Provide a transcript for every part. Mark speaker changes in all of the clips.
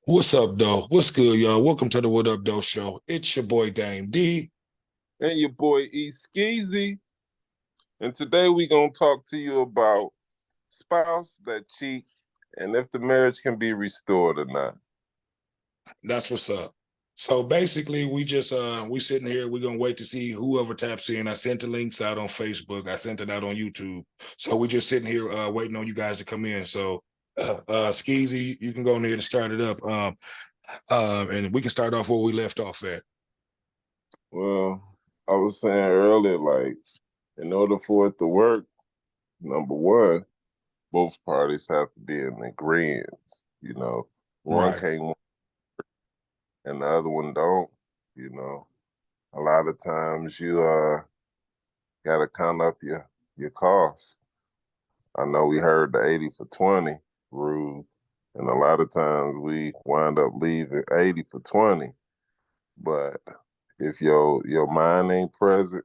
Speaker 1: What's up, though? What's good, y'all? Welcome to the What Up, Though show. It's your boy Dame D.
Speaker 2: And your boy E Skeezy. And today we gonna talk to you about spouse that cheat and if the marriage can be restored or not.
Speaker 1: That's what's up. So basically, we sitting here. We're gonna wait to see whoever taps in. I sent the links out on Facebook. I sent it out on YouTube. So we just sitting here waiting on you guys to come in. So Skeezy, you can go in there and start it up. And we can start off where we left off at.
Speaker 2: Well, I was saying earlier, like, in order for it to work, number one, both parties have to be in agreement. One
Speaker 1: Right,
Speaker 2: can't and the other one don't. You know, a lot of times you gotta count up your costs. I know we heard the 80 for 20 rule, and a lot of times we wind up leaving 80 for 20. But if your mind ain't present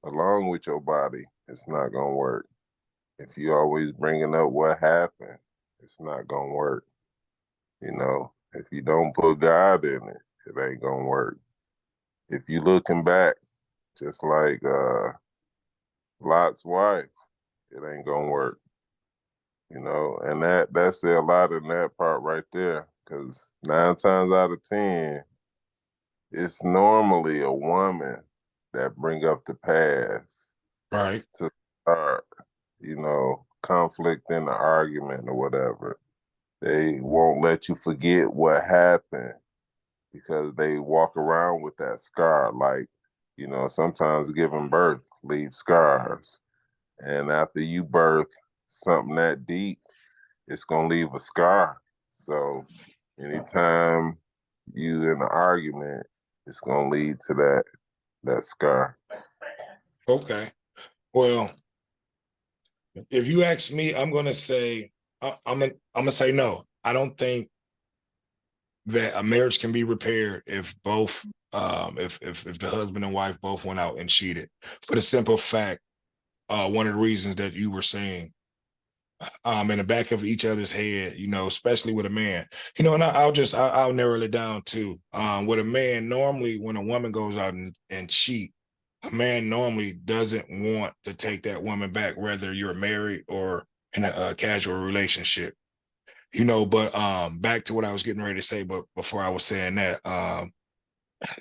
Speaker 2: along with your body, it's not gonna work. If you always bringing up what happened, it's not gonna work. If you don't put God in it, it ain't gonna work. If you looking back, just like Lot's wife, it ain't gonna work. And that's a lot in that part right there. Because 9 times out of 10, it's normally a woman that bring up the past
Speaker 1: right.
Speaker 2: to start, conflict in the argument or whatever. They won't let you forget what happened because they walk around with that scar. Like, sometimes giving birth leaves scars. And after you birth something that deep, it's gonna leave a scar. So anytime you in an argument, it's gonna lead to that scar.
Speaker 1: Okay. Well, if you ask me, I'm gonna say I'm gonna say no. I don't think that a marriage can be repaired if both if the husband and wife both went out and cheated for the simple fact one of the reasons that you were saying in the back of each other's head, especially with a man, and I'll narrow it down to with a man. Normally when a woman goes out and cheat, a man normally doesn't want to take that woman back, whether you're married or in a casual relationship. But back to what I was getting ready to say, but before I was saying that,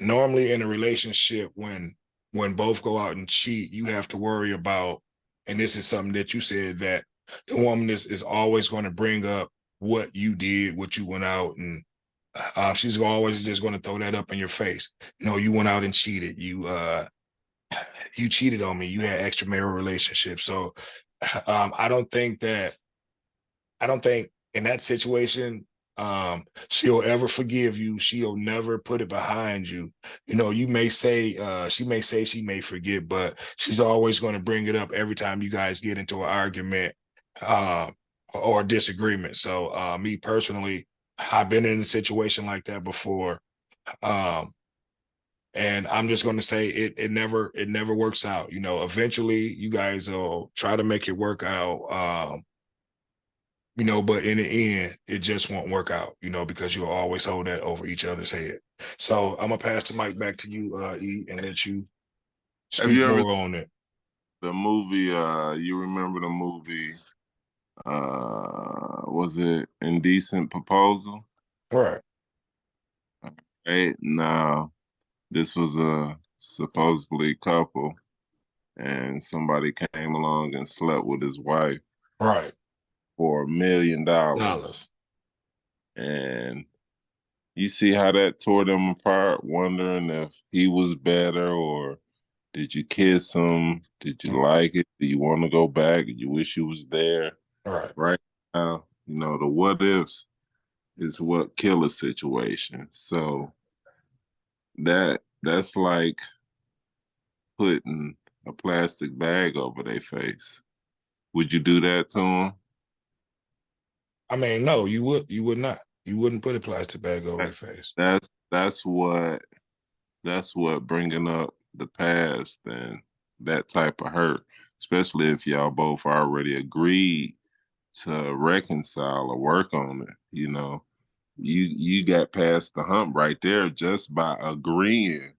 Speaker 1: normally in a relationship, when both go out and cheat, you have to worry about, and this is something that you said, that the woman is always going to bring up what you did, what you went out and she's always just going to throw that up in your face. You went out and cheated. You cheated on me. You had extramarital relationships. So I don't think that I don't think in that situation, she'll ever forgive you. She'll never put it behind you. You may say, she may say she may forget, but she's always going to bring it up every time you guys get into an argument uh, or a disagreement. So, me personally, I've been in a situation like that before. Um, and I'm just going to say it never works out. Eventually you guys will try to make it work out. But in the end, it just won't work out, because you'll always hold that over each other's head. So I'm gonna pass the mic back to you, E, and let you
Speaker 2: Have
Speaker 1: speak
Speaker 2: you ever
Speaker 1: more
Speaker 2: seen
Speaker 1: on it.
Speaker 2: the movie, you remember the movie, was it Indecent Proposal?
Speaker 1: Right,
Speaker 2: Right now, this was a supposedly couple, and somebody came along and slept with his wife
Speaker 1: right.
Speaker 2: for $1 million.
Speaker 1: Dollars.
Speaker 2: And you see how that tore them apart, wondering if he was better, or did you kiss him? Did you like it? Do you want to go back? Did you wish you was there?
Speaker 1: Right.
Speaker 2: Right now, the what ifs is what kill a situation. So that's like putting a plastic bag over their face. Would you do that to them?
Speaker 1: I mean, no, you would not. You wouldn't put a plastic bag over their face.
Speaker 2: That's what bringing up the past and that type of hurt, especially if y'all both already agreed to reconcile or work on it. you got past the hump right there just by agreeing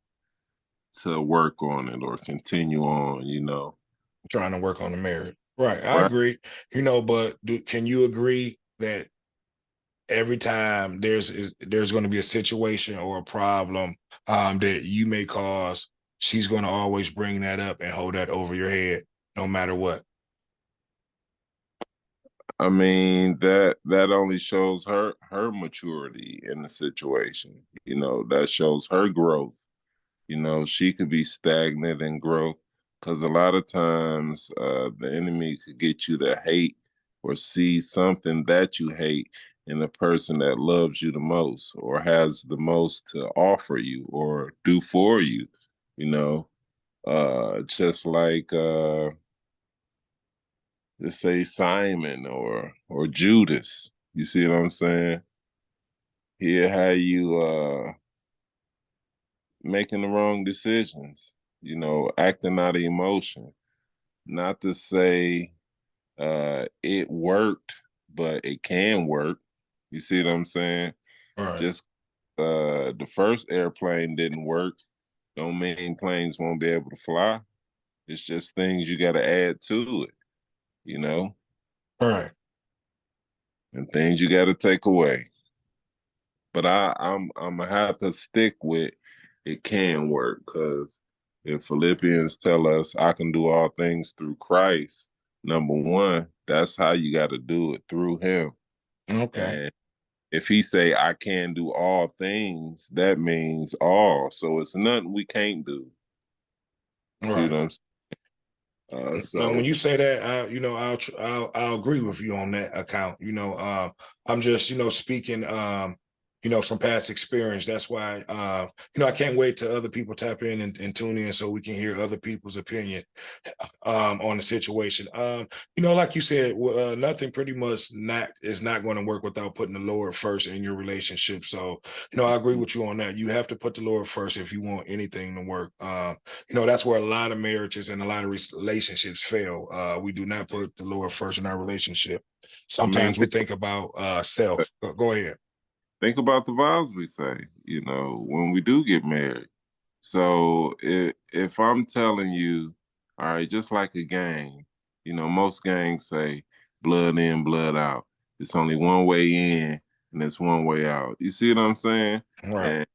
Speaker 2: to work on it or continue on,
Speaker 1: Trying to work on the marriage. Right. I
Speaker 2: right?
Speaker 1: agree. But can you agree that every time there's going to be a situation or a problem that you may cause, she's going to always bring that up and hold that over your head, no matter what.
Speaker 2: I mean, that only shows her maturity in the situation. That shows her growth. She could be stagnant in growth because a lot of times the enemy could get you to hate or see something that you hate in the person that loves you the most or has the most to offer you or do for you. Just like let's say Simon or Judas. You see what I'm saying? Here, how you making the wrong decisions. Acting out of emotion. Not to say it worked, but it can work. You see what I'm saying?
Speaker 1: Right.
Speaker 2: Just the first airplane didn't work. Don't mean planes won't be able to fly. It's just things you got to add to it, you know,
Speaker 1: Right.
Speaker 2: and things you got to take away. But I'm gonna have to stick with it can work because if Philippians tell us I can do all things through Christ, number one, that's how you got to do it through Him.
Speaker 1: Okay.
Speaker 2: And if He say I can do all things, that means all. So it's nothing we can't do. See
Speaker 1: Right.
Speaker 2: what I'm saying?
Speaker 1: Now, when
Speaker 2: So
Speaker 1: you say that, I'll agree with you on that account. I'm just speaking from past experience. That's why I can't wait till other people tap in and tune in so we can hear other people's opinion on the situation. Like you said, nothing pretty much not is not going to work without putting the Lord first in your relationship. So I agree with you on that. You have to put the Lord first if you want anything to work. That's where a lot of marriages and a lot of relationships fail. We do not put the Lord first in our relationship.
Speaker 2: I mean,
Speaker 1: Sometimes we think about self. Go ahead.
Speaker 2: think about the vows we say, when we do get married. So if I'm telling you, all right, just like a gang, most gangs say blood in, blood out. It's only one way in and it's one way out. You see what I'm saying?
Speaker 1: Right.
Speaker 2: And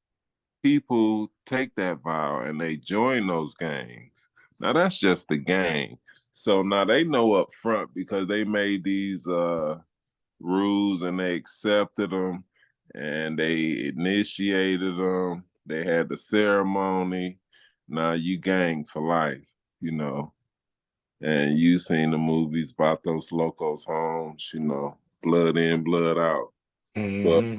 Speaker 2: people take that vow and they join those gangs. Now that's just the gang. So now they know up front because they made these rules and they accepted them and they initiated them. They had the ceremony. Now you gang for life, And you seen the movies about those locos homes, blood in, blood out. But
Speaker 1: Mm-hmm.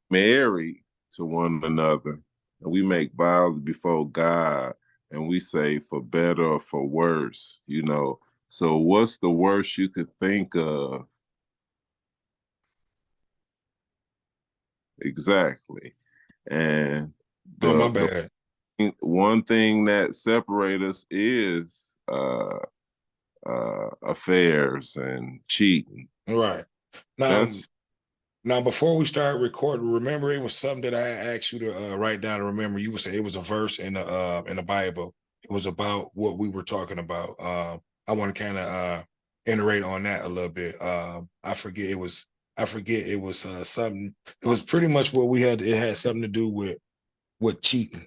Speaker 2: married to one another and we make vows before God and we say for better or for worse, So what's the worst you could think of? Exactly. And
Speaker 1: Oh, my
Speaker 2: the
Speaker 1: bad.
Speaker 2: one thing that separates us is affairs and cheating.
Speaker 1: Right. Now,
Speaker 2: That's
Speaker 1: before we start recording, remember it was something that I asked you to write down and remember. You would say it was a verse in the Bible. It was about what we were talking about. I want to kind of iterate on that a little bit. I forget it was. I forget it was something. It was pretty much what we had. It had something to do with cheating.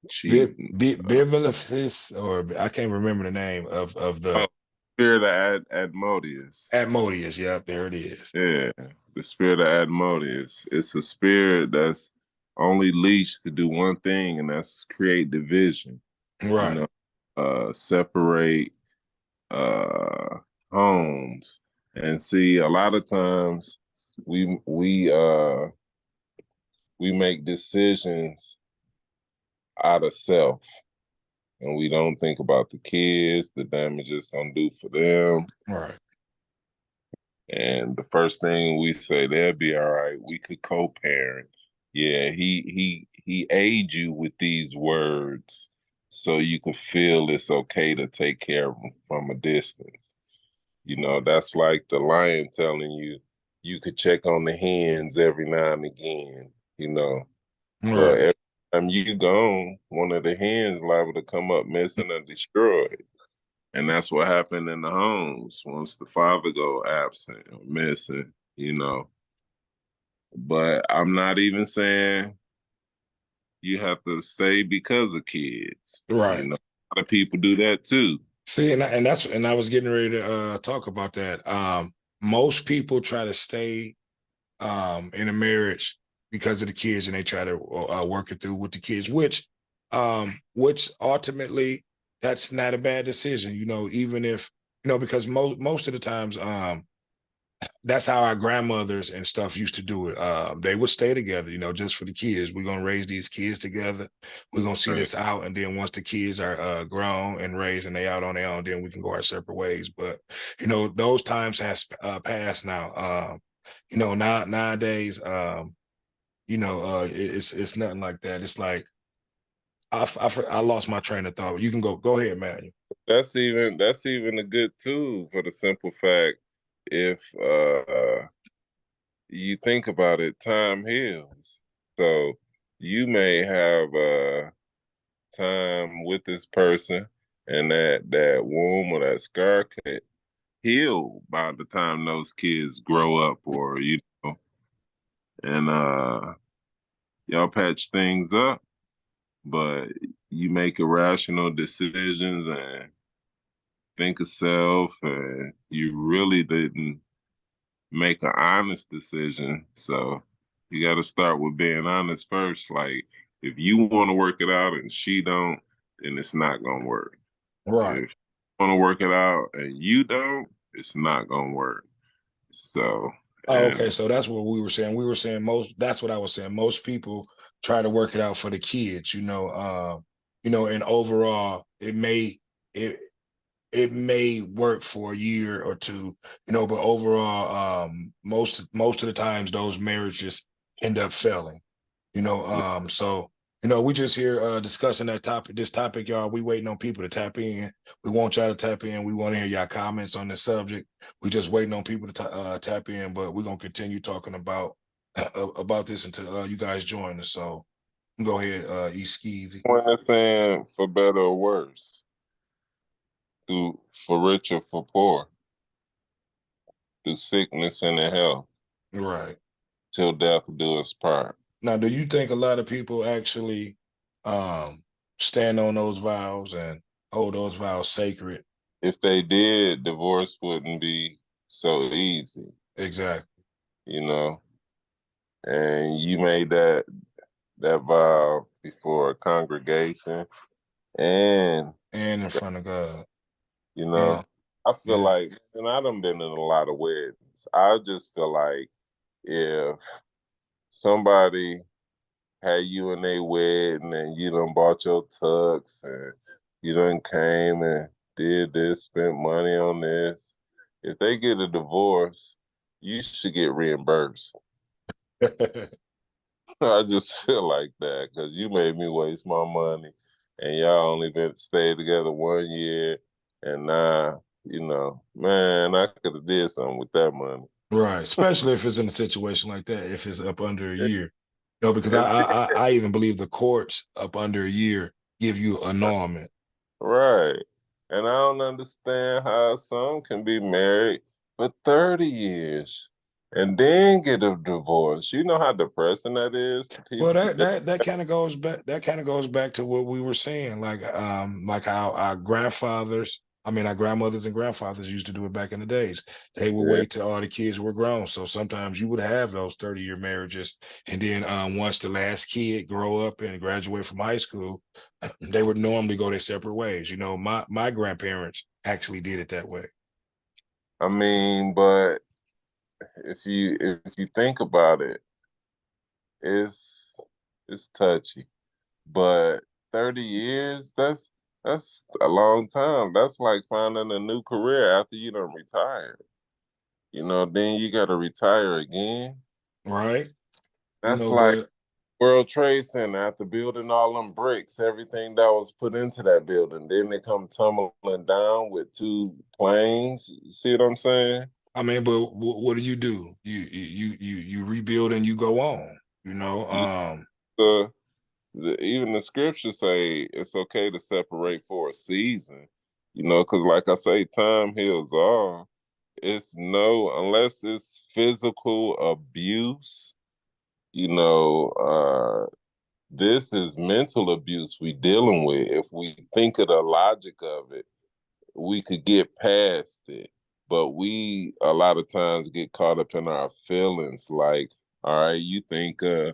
Speaker 2: cheating.
Speaker 1: Biblicist, or I can't remember the name of
Speaker 2: Oh,
Speaker 1: the
Speaker 2: spirit of Admodius.
Speaker 1: Admodius. Yep, there it is.
Speaker 2: Yeah, the spirit of Admodius. It's a spirit that's only leashed to do one thing, and that's create division. You
Speaker 1: Right.
Speaker 2: know, separate homes, and see a lot of times we make decisions out of self, and we don't think about the kids, the damage it's gonna do for them.
Speaker 1: Right.
Speaker 2: And the first thing we say, they'll be all right. We could co-parent. Yeah, he aid you with these words so you can feel it's okay to take care of them from a distance. That's like the lion telling you, you could check on the hens every now and again, you know. But
Speaker 1: Right.
Speaker 2: every time you gone, one of the hens liable to come up missing or destroyed. And that's what happened in the homes once the father go absent or missing, you know. But I'm not even saying you have to stay because of kids. You
Speaker 1: Right.
Speaker 2: know, a lot of people do that too.
Speaker 1: See, and I was getting ready to talk about that. Most people try to stay in a marriage because of the kids, and they try to work it through with the kids, which ultimately that's not a bad decision. You know, even if because most of the times, that's how our grandmothers and stuff used to do it. They would stay together, just for the kids. We're gonna raise these kids together. We're gonna see
Speaker 2: Right.
Speaker 1: this out, and then once the kids are grown and raised and they out on their own, then we can go our separate ways. But those times has passed now. Nowadays, it's nothing like that. It's like I lost my train of thought. You can go ahead, man.
Speaker 2: That's even a good tool for the simple fact if you think about it, time heals. So you may have time with this person and that wound or that scar could heal by the time those kids grow up or and y'all patch things up, but you make irrational decisions and think of self and you really didn't make an honest decision. So you got to start with being honest first. Like if you want to work it out and she don't, then it's not gonna work.
Speaker 1: Right.
Speaker 2: If you want to work it out and you don't, it's not gonna work. So
Speaker 1: Oh, okay.
Speaker 2: and
Speaker 1: So that's what we were saying. We were saying that's what I was saying. Most people try to work it out for the kids, and overall it it may work for a year or two, but overall, most of the times those marriages end up failing. So we just here discussing this topic, y'all. We waiting on people to tap in. We want y'all to tap in. We want to hear y'all comments on this subject. We just waiting on people to tap in, but we're gonna continue talking about this until you guys join us. So go ahead, E Skeezy.
Speaker 2: when they're saying for better or worse, through for rich or for poor, through sickness and in health,
Speaker 1: Right.
Speaker 2: till death do us part.
Speaker 1: Now, do you think a lot of people actually um stand on those vows and hold those vows sacred?
Speaker 2: If they did, divorce wouldn't be so easy,
Speaker 1: Exactly.
Speaker 2: you know. And you made that vow before a congregation, and
Speaker 1: And in front of God.
Speaker 2: you know,
Speaker 1: And
Speaker 2: I feel
Speaker 1: yeah.
Speaker 2: like, and I done been in a lot of weddings. I just feel like if somebody had you in a wedding and you done bought your tux and you done came and did this, spent money on this, if they get a divorce, you should get reimbursed. I just feel like that because you made me waste my money, and y'all only been stayed together 1 year, and now man, I could have did something with that money.
Speaker 1: Right. Especially if it's in a situation like that, if it's up under a
Speaker 2: And,
Speaker 1: year. No, because
Speaker 2: and
Speaker 1: I even believe the courts up under a year give you annulment.
Speaker 2: right, and I don't understand how some can be married for 30 years and then get a divorce. You know how depressing that is to
Speaker 1: Well,
Speaker 2: people.
Speaker 1: that kind of goes back. That kind of goes back to what we were saying, like how our grandmothers and grandfathers used to do it back in the days. They would
Speaker 2: Yeah,
Speaker 1: wait till all the kids were grown. So sometimes you would have those 30-year marriages, and then once the last kid grow up and graduate from high school, they would normally go their separate ways. My grandparents actually did it that way.
Speaker 2: I mean, but if you think about it, it's it's touchy. But 30 years, that's a long time. That's like finding a new career after you done retired. Then you gotta retire again.
Speaker 1: Right.
Speaker 2: That's like
Speaker 1: But
Speaker 2: World Trade Center after building all them bricks, everything that was put into that building. Then they come tumbling down with two planes. You see what I'm saying?
Speaker 1: I mean, but what do? You rebuild and you go on. You know,
Speaker 2: The, even the scriptures say it's okay to separate for a season, because like I say, time heals all. It's no, unless it's physical abuse, this is mental abuse we dealing with. If we think of the logic of it, we could get past it. But we a lot of times get caught up in our feelings. Like, all right, you think uh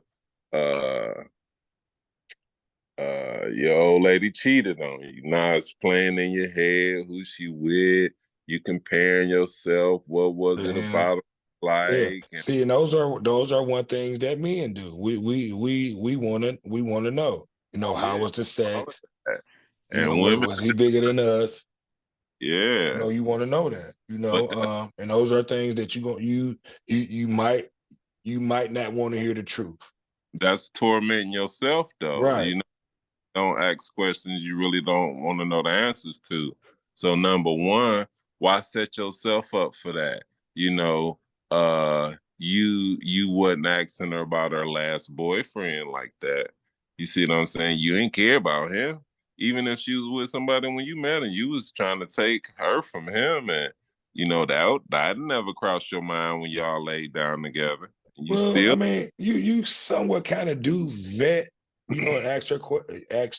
Speaker 2: your old lady cheated on you. Now it's playing in your head who she with. You comparing yourself. What was it
Speaker 1: yeah,
Speaker 2: about
Speaker 1: yeah.
Speaker 2: like? And
Speaker 1: See, and those are one things that men do. We wanna know. You know, how
Speaker 2: yeah,
Speaker 1: was the
Speaker 2: all of
Speaker 1: sex?
Speaker 2: that.
Speaker 1: You know,
Speaker 2: And women,
Speaker 1: was he bigger than us? You
Speaker 2: yeah,
Speaker 1: know, you want to know that. You
Speaker 2: but
Speaker 1: know, and those are things that you might not want to hear the truth.
Speaker 2: that's tormenting yourself, though.
Speaker 1: Right.
Speaker 2: Don't ask questions you really don't want to know the answers to. So number one, why set yourself up for that? You wasn't asking her about her last boyfriend like that. You see what I'm saying? You didn't care about him. Even if she was with somebody when you met and you was trying to take her from him, and that never crossed your mind when y'all laid down together. You
Speaker 1: Well, I
Speaker 2: still
Speaker 1: mean, you somewhat kind of do vet, and ask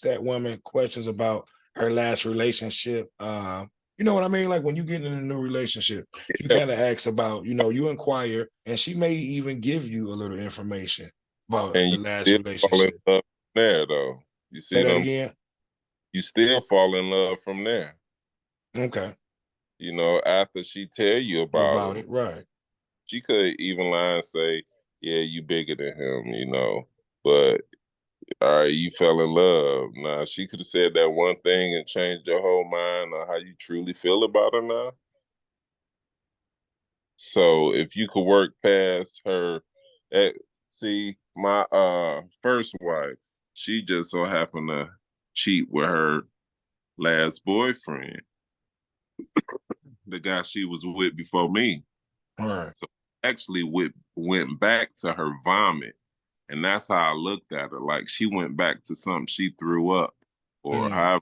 Speaker 1: that woman questions about her last relationship. You know what I mean? Like when you get in a new relationship, you kind of ask about, you inquire, and she may even give you a little information about
Speaker 2: and
Speaker 1: the
Speaker 2: you
Speaker 1: last
Speaker 2: still fall in
Speaker 1: relationship.
Speaker 2: love from there though. You
Speaker 1: Say
Speaker 2: see what
Speaker 1: that
Speaker 2: I'm saying?
Speaker 1: again.
Speaker 2: You still fall in love from there.
Speaker 1: Okay.
Speaker 2: After she tell you about
Speaker 1: About
Speaker 2: him,
Speaker 1: it, right?
Speaker 2: she could even lie and say, "Yeah, you bigger than him," But all right, you fell in love. Now she could have said that one thing and changed your whole mind on how you truly feel about her now. So if you could work past her, eh, see, my first wife, she just so happened to cheat with her last boyfriend, the guy she was with before me.
Speaker 1: Right.
Speaker 2: So actually went back to her vomit. And that's how I looked at her. Like she went back to something she threw up, or
Speaker 1: Mm,
Speaker 2: however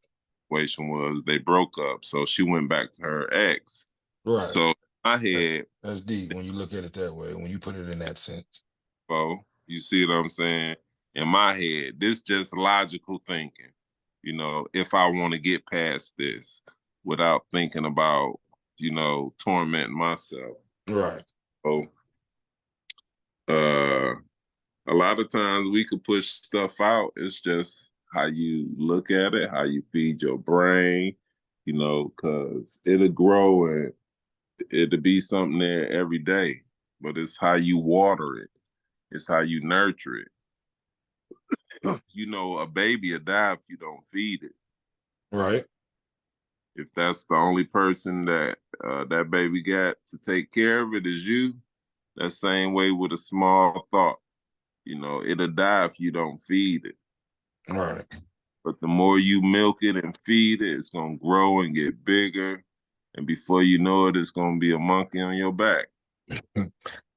Speaker 2: the situation was, they broke up. So she went back to her ex.
Speaker 1: right.
Speaker 2: So I
Speaker 1: That,
Speaker 2: had,
Speaker 1: that's deep when you look at it that way. When you put it in that sense.
Speaker 2: you see what I'm saying? In my head, this just logical thinking. If I want to get past this without thinking about, tormenting myself.
Speaker 1: Right.
Speaker 2: So uh a lot of times we could push stuff out. It's just how you look at it, how you feed your brain, because it'll grow and it'll be something there every day. But it's how you water it, it's how you nurture it. A baby will die if you don't feed it.
Speaker 1: Right.
Speaker 2: If that's the only person that that baby got to take care of it is you, that same way with a small thought. It'll die if you don't feed it.
Speaker 1: Right.
Speaker 2: But the more you milk it and feed it, it's gonna grow and get bigger. And before you know it, it's gonna be a monkey on your back.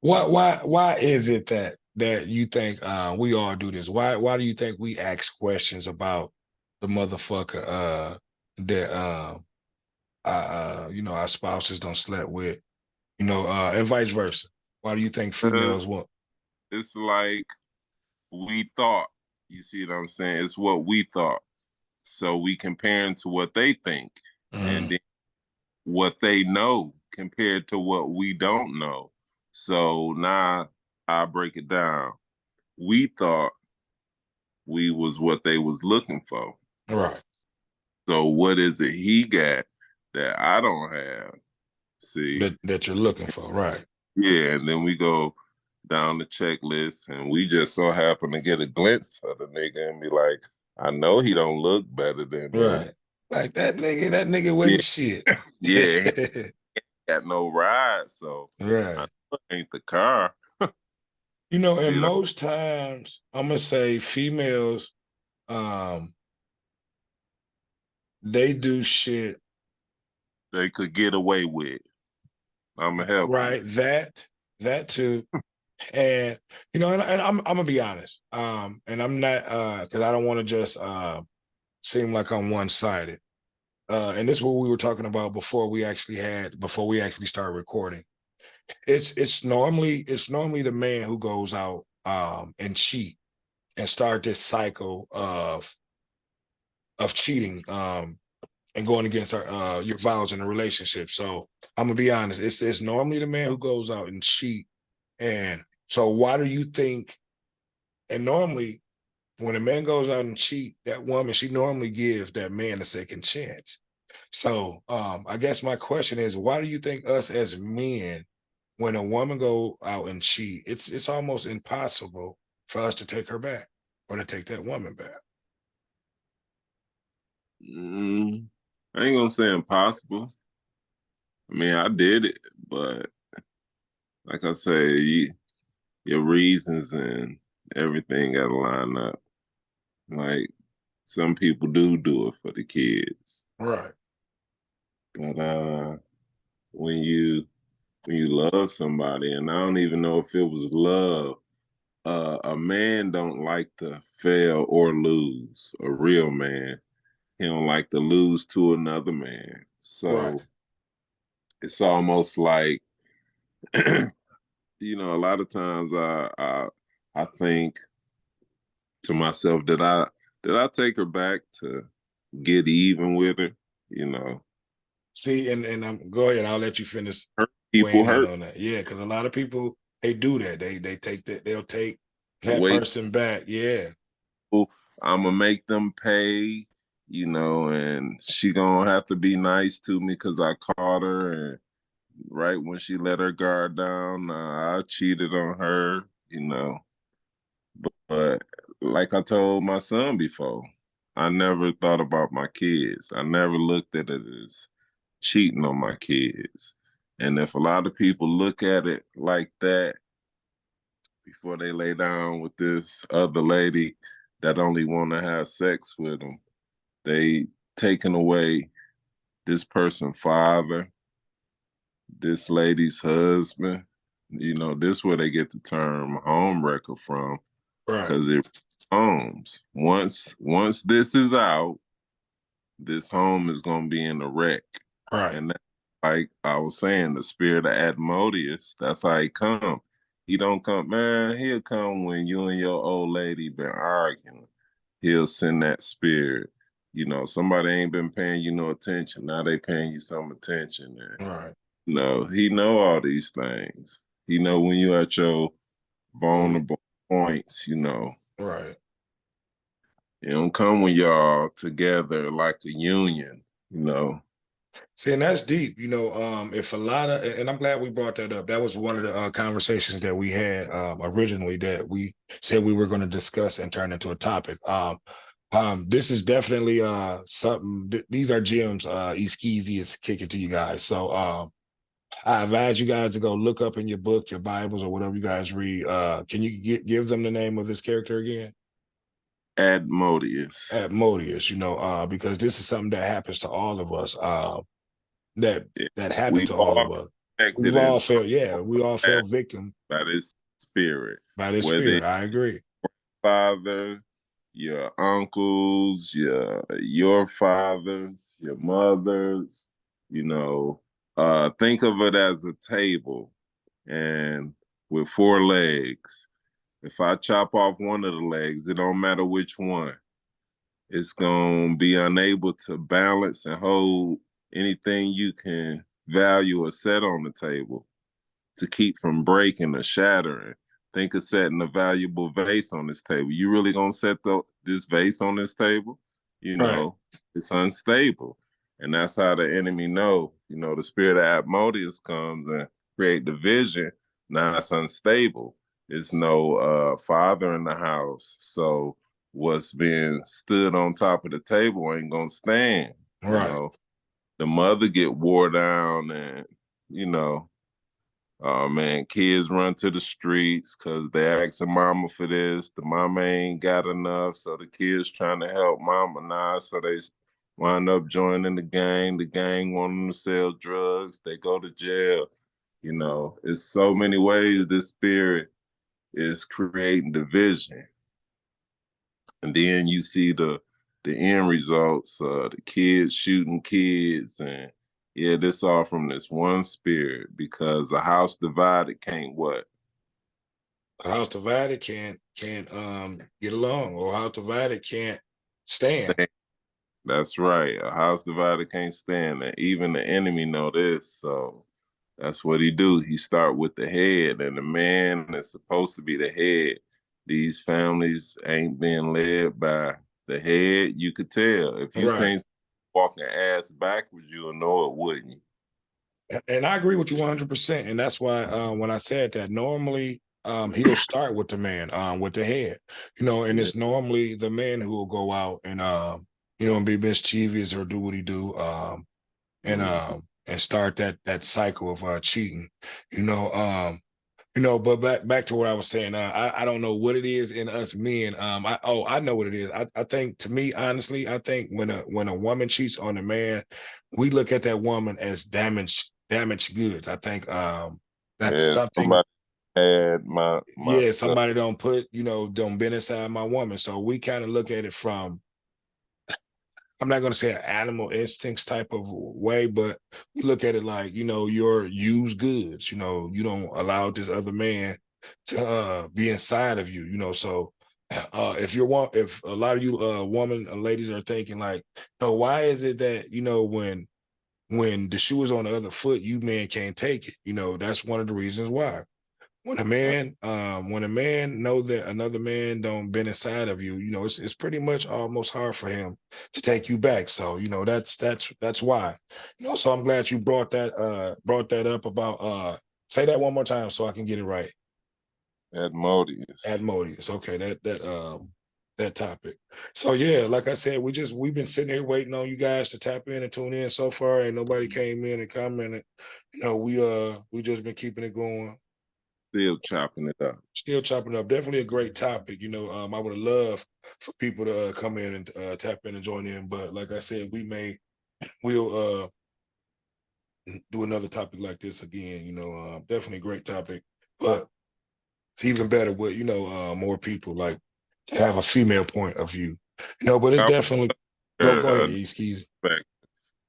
Speaker 1: Why is it that you think we all do this? Why do you think we ask questions about the motherfucker that our spouses don't slept with, and vice versa? Why do you think
Speaker 2: Uh,
Speaker 1: females want?
Speaker 2: it's like we thought. You see what I'm saying? It's what we thought. So we comparing to what they think, and
Speaker 1: Mhm.
Speaker 2: then what they know compared to what we don't know. So now I break it down. We thought we was what they was looking for.
Speaker 1: Right.
Speaker 2: So what is it he got that I don't have? See,
Speaker 1: That you're looking for, right?
Speaker 2: yeah, and then we go down the checklist, and we just so happen to get a glimpse of the nigga and be like, I know he don't look better than me.
Speaker 1: Right. Like that nigga
Speaker 2: Yeah,
Speaker 1: wasn't shit.
Speaker 2: yeah, he got no ride, so I
Speaker 1: Right.
Speaker 2: know it ain't the car.
Speaker 1: And
Speaker 2: See,
Speaker 1: most times I'm gonna say females, um, they do shit.
Speaker 2: they could get away with. I'ma help you.
Speaker 1: Right. That too. And and I'm gonna be honest. And I'm not because I don't want to just seem like I'm one-sided. And this is what we were talking about before we actually started recording. It's normally the man who goes out and cheat and start this cycle of cheating and going against your vows in a relationship. So I'm gonna be honest, it's normally the man who goes out and cheat. And so why do you think, and normally when a man goes out and cheat, that woman, she normally gives that man a second chance. So I guess my question is, why do you think us as men, when a woman go out and cheat, it's almost impossible for us to take her back or to take that woman back?
Speaker 2: Mm, I ain't gonna say impossible. I mean, I did it, but like I say, your reasons and everything got to line up. Like some people do it for the kids,
Speaker 1: Right.
Speaker 2: but when you when you love somebody, and I don't even know if it was love. A man don't like to fail or lose. A real man, he don't like to lose to another man.
Speaker 1: Right.
Speaker 2: So it's almost like a lot of times I think to myself, did I take her back to get even with her? You know,
Speaker 1: See, and I'm go ahead. I'll let you finish
Speaker 2: hurt people
Speaker 1: weighing in
Speaker 2: hurt
Speaker 1: on that. Yeah, because a lot of people they do that. They take that. They'll take that
Speaker 2: wait.
Speaker 1: person back. Yeah.
Speaker 2: I'm gonna make them pay. And she gonna have to be nice to me because I caught her, and right when she let her guard down, I cheated on her. But like I told my son before, I never thought about my kids. I never looked at it as cheating on my kids. And if a lot of people look at it like that before they lay down with this other lady that only want to have sex with them, they taking away this person's father, this lady's husband. This where they get the term home wrecker from,
Speaker 1: Right.
Speaker 2: because it homes. Once this is out, this home is gonna be in a wreck.
Speaker 1: Right.
Speaker 2: And that, like I was saying, the spirit of Admodius, that's how he come. He don't come, man, he'll come when you and your old lady been arguing. He'll send that spirit. Somebody ain't been paying you no attention. Now they paying you some attention. And
Speaker 1: Right.
Speaker 2: he know all these things. He know when you at your vulnerable points.
Speaker 1: Right.
Speaker 2: It don't come when y'all together like a union.
Speaker 1: See, and that's deep. If a lot of, and I'm glad we brought that up. That was one of the conversations that we had originally that we said we were going to discuss and turn into a topic. This is definitely something. These are gems. Eskeezy is kicking to you guys. So I advise you guys to go look up in your book, your Bibles, or whatever you guys read. Can you give them the name of this character again?
Speaker 2: Admodius.
Speaker 1: Admodius. Because this is something that happens to all of us. That
Speaker 2: Yeah.
Speaker 1: that happened
Speaker 2: We've
Speaker 1: to all
Speaker 2: all
Speaker 1: of us. We've
Speaker 2: connected
Speaker 1: all
Speaker 2: in
Speaker 1: felt, yeah, we all felt victim
Speaker 2: by this spirit.
Speaker 1: by this
Speaker 2: Whether
Speaker 1: spirit. I agree.
Speaker 2: father, your uncles, your fathers, your mothers, think of it as a table and with four legs. If I chop off one of the legs, it don't matter which one. It's gonna be unable to balance and hold anything you can value or set on the table to keep from breaking or shattering. Think of setting a valuable vase on this table. You really gonna set this vase on this table?
Speaker 1: Right.
Speaker 2: It's unstable. And that's how the enemy know, the spirit of Asmodeus comes and create division. Now it's unstable. There's no father in the house. So what's being stood on top of the table ain't gonna stand.
Speaker 1: Right.
Speaker 2: The mother get wore down, and you know oh man, kids run to the streets because they asking mama for this. The mama ain't got enough, so the kids trying to help mama now. So they wind up joining the gang. The gang want them to sell drugs. They go to jail. You know, it's so many ways this spirit is creating division. And then you see the end results, the kids shooting kids, and yeah, this all from this one spirit, because a house divided can't what?
Speaker 1: A house divided can't get along, or a house divided can't stand.
Speaker 2: Stand. That's right. A house divided can't stand, and even the enemy know this. So that's what he do. He start with the head, and the man that's supposed to be the head. These families ain't being led by the head. You could tell if you
Speaker 1: Right.
Speaker 2: seen walking ass backwards, you'll know it, wouldn't you?
Speaker 1: And I agree with you 100%. And that's why when I said that, normally he'll start with the man, with the head, and
Speaker 2: Yeah.
Speaker 1: it's normally the man who will go out and and be mischievous or do what he do, and start that cycle of cheating, you know. But back to what I was saying. I don't know what it is in us men. I know what it is. I think, to me, honestly, I think when a woman cheats on a man, we look at that woman as damaged goods. I think that's
Speaker 2: Yeah,
Speaker 1: something.
Speaker 2: somebody had my
Speaker 1: Yeah,
Speaker 2: stuff.
Speaker 1: somebody don't been inside my woman. So we kind of look at it from, I'm not going to say an animal instincts type of way, but we look at it like, your used goods. You don't allow this other man to be inside of you. So if a lot of you women and ladies are thinking like, why is it that when the shoe is on the other foot, you men can't take it? That's one of the reasons why. When a man know that another man don't been inside of you, it's pretty much almost hard for him to take you back. So that's why. So I'm glad you brought that up about say that one more time so I can get it right.
Speaker 2: Admodius.
Speaker 1: Admodius. Okay, that topic. So yeah, like I said, we've been sitting here waiting on you guys to tap in and tune in. So far, ain't nobody came in and commented. We just been keeping it going.
Speaker 2: Still chopping it up.
Speaker 1: Still chopping up. Definitely a great topic. I would have loved for people to come in and tap in and join in. But like I said, we'll do another topic like this again. Definitely a great topic. But it's even better with more people, like to have a female point of view. But it's
Speaker 2: I
Speaker 1: definitely go ahead, Eskies.
Speaker 2: respect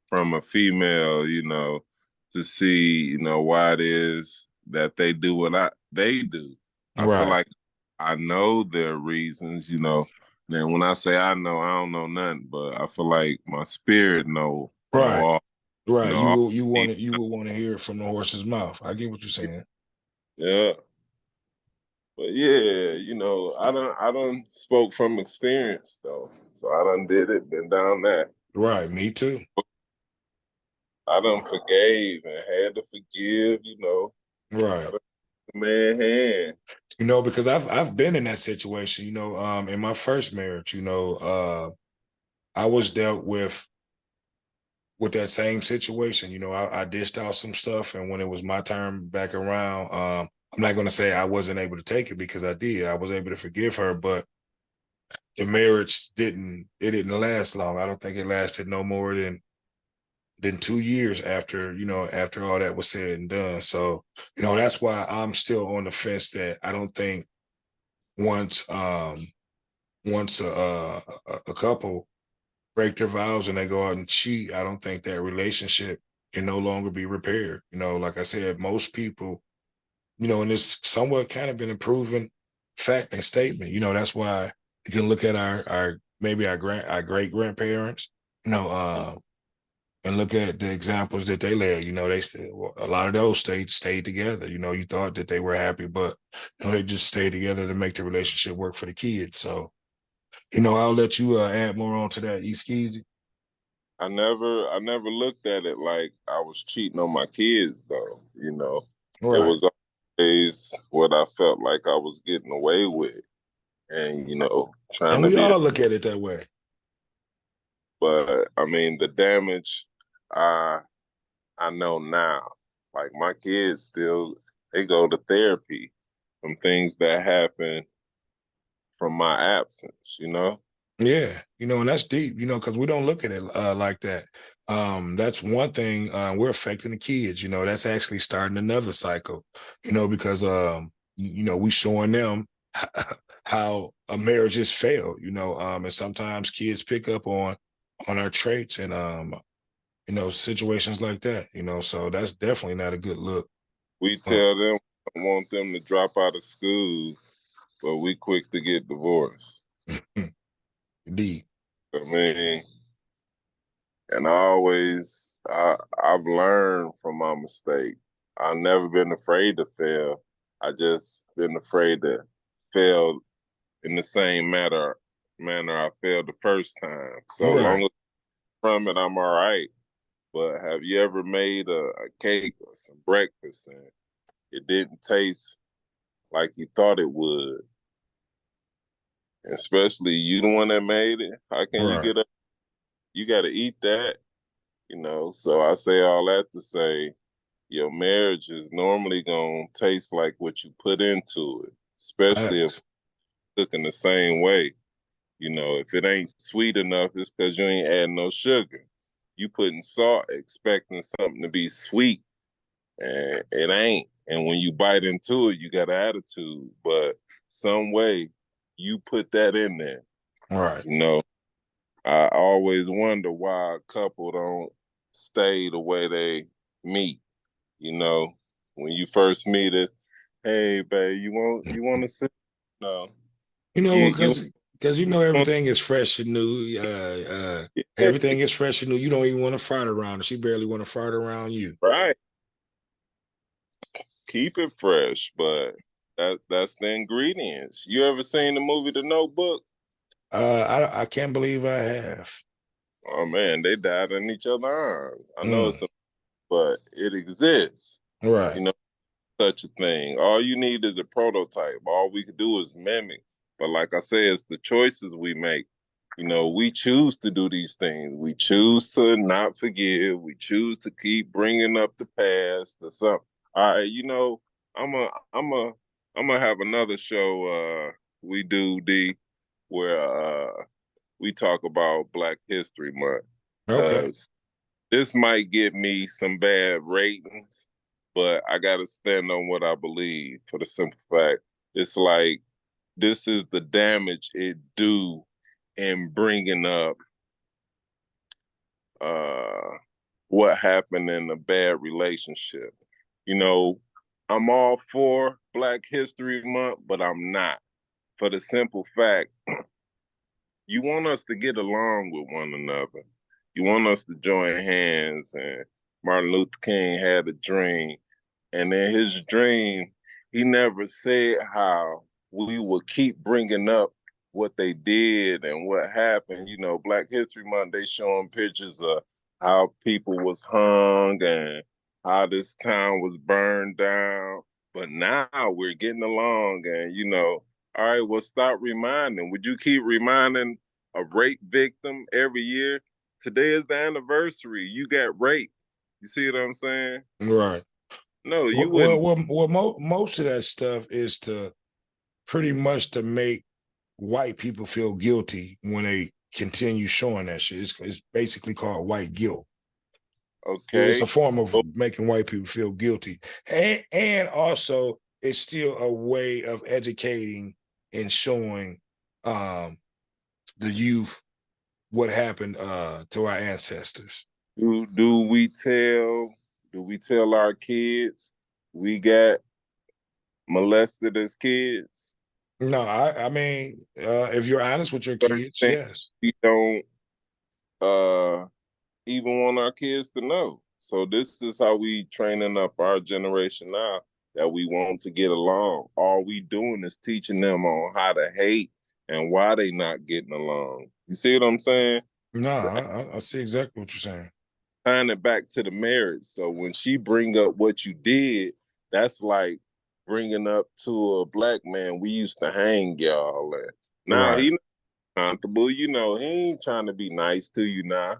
Speaker 2: from a female, to see, why it is that they do what they do. I feel
Speaker 1: Right,
Speaker 2: like I know their reasons. Then when I say I know, I don't know nothing, but I feel like my spirit know
Speaker 1: right,
Speaker 2: all,
Speaker 1: right. You
Speaker 2: all.
Speaker 1: will you will want to hear it from the horse's mouth. I get what you're saying.
Speaker 2: Yeah. But yeah, I done spoke from experience though. So I done did it, been down that.
Speaker 1: Right, me too.
Speaker 2: I done forgave and had to forgive. I
Speaker 1: Right.
Speaker 2: done the man hand.
Speaker 1: Because I've been in that situation, in my first marriage, I was dealt with that same situation. I dished out some stuff, and when it was my turn back around, I'm not going to say I wasn't able to take it, because I did. I was able to forgive her, but the marriage didn't last long. I don't think it lasted no more than 2 years after all that was said and done. So, that's why I'm still on the fence that I don't think once once a couple break their vows and they go out and cheat, I don't think that relationship can no longer be repaired. Like I said, most people, and it's somewhat kind of been a proven fact and statement. That's why you can look at our maybe our great grandparents, and look at the examples that they led. They still, a lot of those stayed together. You thought that they were happy, but they just stayed together to make the relationship work for the kids. So, I'll let you add more on to that, Easkeezy.
Speaker 2: I never looked at it like I was cheating on my kids though. It
Speaker 1: Right.
Speaker 2: was always what I felt like I was getting away with, and trying
Speaker 1: And
Speaker 2: to
Speaker 1: we
Speaker 2: be.
Speaker 1: all look at it that way.
Speaker 2: But I mean, the damage I I know now. Like my kids still, they go to therapy from things that happen from my absence.
Speaker 1: Yeah. And that's deep, because we don't look at it like that. That's one thing. We're affecting the kids. That's actually starting another cycle. Because we showing them how a marriage has failed. And sometimes kids pick up on our traits and situations like that. So that's definitely not a good look.
Speaker 2: We
Speaker 1: Uh,
Speaker 2: tell them we want them to drop out of school, but we quick to get divorced.
Speaker 1: Indeed.
Speaker 2: I mean, and I've learned from my mistake. I've never been afraid to fail. I just been afraid to fail in the same manner I failed the first time. So long
Speaker 1: Right.
Speaker 2: as from it, I'm all right. But have you ever made a cake or some breakfast and it didn't taste like you thought it would? Especially you the one that made it. How can you
Speaker 1: Right.
Speaker 2: get up? You got to eat that. So I say all that to say your marriage is normally gonna taste like what you put into it, especially if
Speaker 1: Facts.
Speaker 2: cooking the same way. If it ain't sweet enough, it's because you ain't adding no sugar. You putting salt expecting something to be sweet, and it ain't. And when you bite into it, you got an attitude. But some way you put that in there.
Speaker 1: Right.
Speaker 2: You know, I always wonder why a couple don't stay the way they meet. You know, when you first meet it, hey babe, you want to sit? No, you you
Speaker 1: Because
Speaker 2: want
Speaker 1: everything is fresh and new.
Speaker 2: yeah,
Speaker 1: Everything is fresh and new. You don't even want to fart around her. She barely want to fart around you.
Speaker 2: right. Keep it fresh, but that's the ingredients. You ever seen the movie The Notebook?
Speaker 1: I can't believe I have.
Speaker 2: Oh man, they died in each other's arms. I know
Speaker 1: Mm,
Speaker 2: it's but it exists.
Speaker 1: right.
Speaker 2: You know, such a thing. All you need is a prototype. All we could do is mimic. But like I said, it's the choices we make. We choose to do these things. We choose to not forgive. We choose to keep bringing up the past or something. All right, I'm a, I'm a, I'm gonna have another show. We do where we talk about Black History Month
Speaker 1: Okay.
Speaker 2: because this might get me some bad ratings, but I got to stand on what I believe for the simple fact it's like this is the damage it do in bringing up uh, what happened in a bad relationship. You know, I'm all for Black History Month, but I'm not for the simple fact you want us to get along with one another. You want us to join hands. And Martin Luther King had a dream. And in his dream, he never said how we would keep bringing up what they did and what happened. Black History Month, they showing pictures of how people was hung and how this town was burned down. But now we're getting along and, all right, well, stop reminding. Would you keep reminding a rape victim every year? Today is the anniversary. You got raped. You see what I'm saying?
Speaker 1: Right.
Speaker 2: No, you
Speaker 1: Well,
Speaker 2: wouldn't.
Speaker 1: most of that stuff is to pretty much to make white people feel guilty when they continue showing that shit. It's basically called white guilt. It's a
Speaker 2: Okay.
Speaker 1: form of
Speaker 2: Oh,
Speaker 1: making white people feel guilty, and also it's still a way of educating and showing um, the youth what happened to our ancestors.
Speaker 2: do we tell our kids we got molested as kids?
Speaker 1: No, I mean, if you're honest with your
Speaker 2: Certain
Speaker 1: kids,
Speaker 2: things
Speaker 1: yes.
Speaker 2: we don't uh even want our kids to know. So this is how we training up our generation now that we want to get along. All we doing is teaching them on how to hate and why they not getting along. You see what I'm saying?
Speaker 1: No, I see exactly what you're saying.
Speaker 2: Tying it back to the marriage. So when she bring up what you did, that's like bringing up to a black man. We used to hang y'all. And now
Speaker 1: Right,
Speaker 2: he not comfortable. He ain't trying to be nice to you now.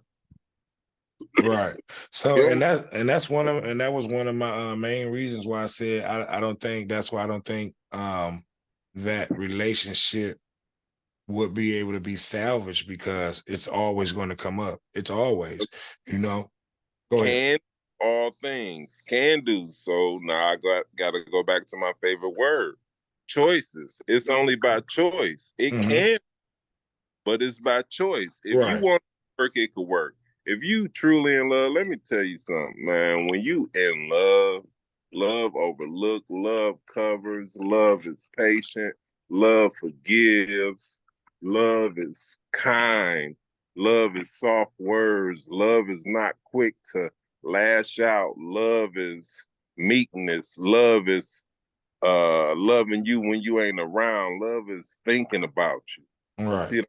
Speaker 1: right. So,
Speaker 2: He
Speaker 1: and that was one of my main reasons why I said I don't think that's why I don't think that relationship would be able to be salvaged because it's always going to come up. It's always, you know. Go ahead.
Speaker 2: Can all things, can do. So now I got to go back to my favorite word, choices. It's only by choice. It
Speaker 1: Mhm.
Speaker 2: can, but it's by choice. If you
Speaker 1: Right.
Speaker 2: want to work, it could work. If you truly in love, let me tell you something, man. When you in love, love overlook, love covers, love is patient, love forgives, love is kind, love is soft words, love is not quick to lash out, love is meekness, love is loving you when you ain't around, love is thinking about you. You
Speaker 1: Right.
Speaker 2: see,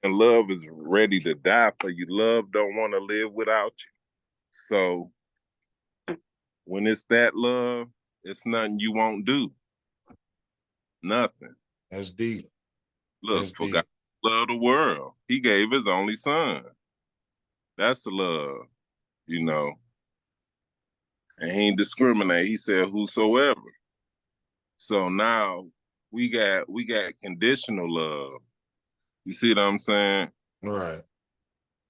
Speaker 2: and love is ready to die for you. Love don't want to live without you. So when it's that love, it's nothing you won't do. Nothing.
Speaker 1: That's deep.
Speaker 2: Look,
Speaker 1: That's
Speaker 2: for God
Speaker 1: deep.
Speaker 2: loved the world, He gave His only Son. That's the love, you know. And He ain't discriminate. He said, "Whosoever." So now we got conditional love. You see what I'm saying?
Speaker 1: Right.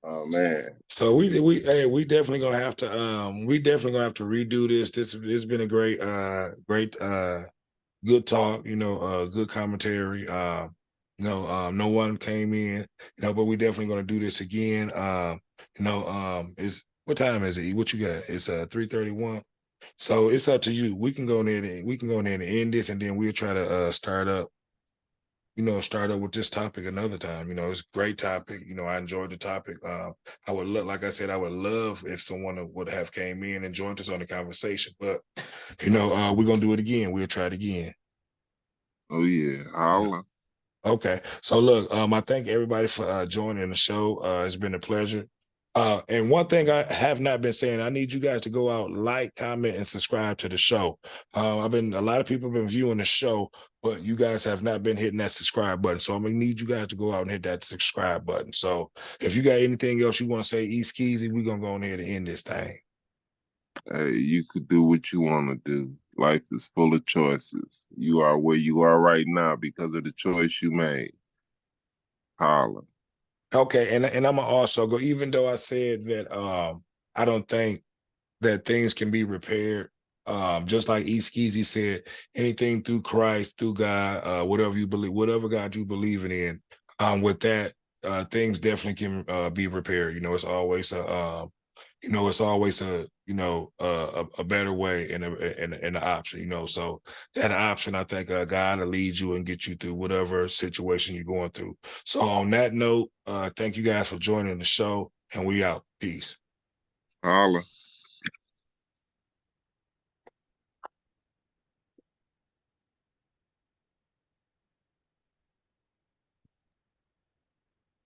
Speaker 2: Oh man.
Speaker 1: So we definitely gonna have to we definitely gonna have to redo this. This has been a great good talk, good commentary. No one came in, but we definitely gonna do this again. Is what time is it? What you got? It's 3:31. So it's up to you. We can go in there and end this, and then we'll try to start up with this topic another time. It's a great topic. I enjoyed the topic. I would look, like I said, I would love if someone would have came in and joined us on the conversation. But we're gonna do it again. We'll try it again.
Speaker 2: Oh yeah.
Speaker 1: Yeah.
Speaker 2: Holla.
Speaker 1: Okay. So look, I thank everybody for joining the show. It's been a pleasure. And one thing I have not been saying, I need you guys to go out, like, comment, and subscribe to the show. A lot of people have been viewing the show, but you guys have not been hitting that subscribe button. So I'm gonna need you guys to go out and hit that subscribe button. So if you got anything else you want to say, East Keezy, we're gonna go on here to end this thing.
Speaker 2: Hey, you could do what you want to do. Life is full of choices. You are where you are right now because of the choice you made. Holla.
Speaker 1: Okay, and I'm gonna also go, even though I said that I don't think that things can be repaired. Just like East Skeezy said, anything through Christ, through God, whatever you believe, whatever God you believing in, with that, things definitely can be repaired. It's always a better way and an option. So that option, I think, God will lead you and get you through whatever situation you're going through. So on that note, thank you guys for joining the show, and we out. Peace.
Speaker 2: Holla.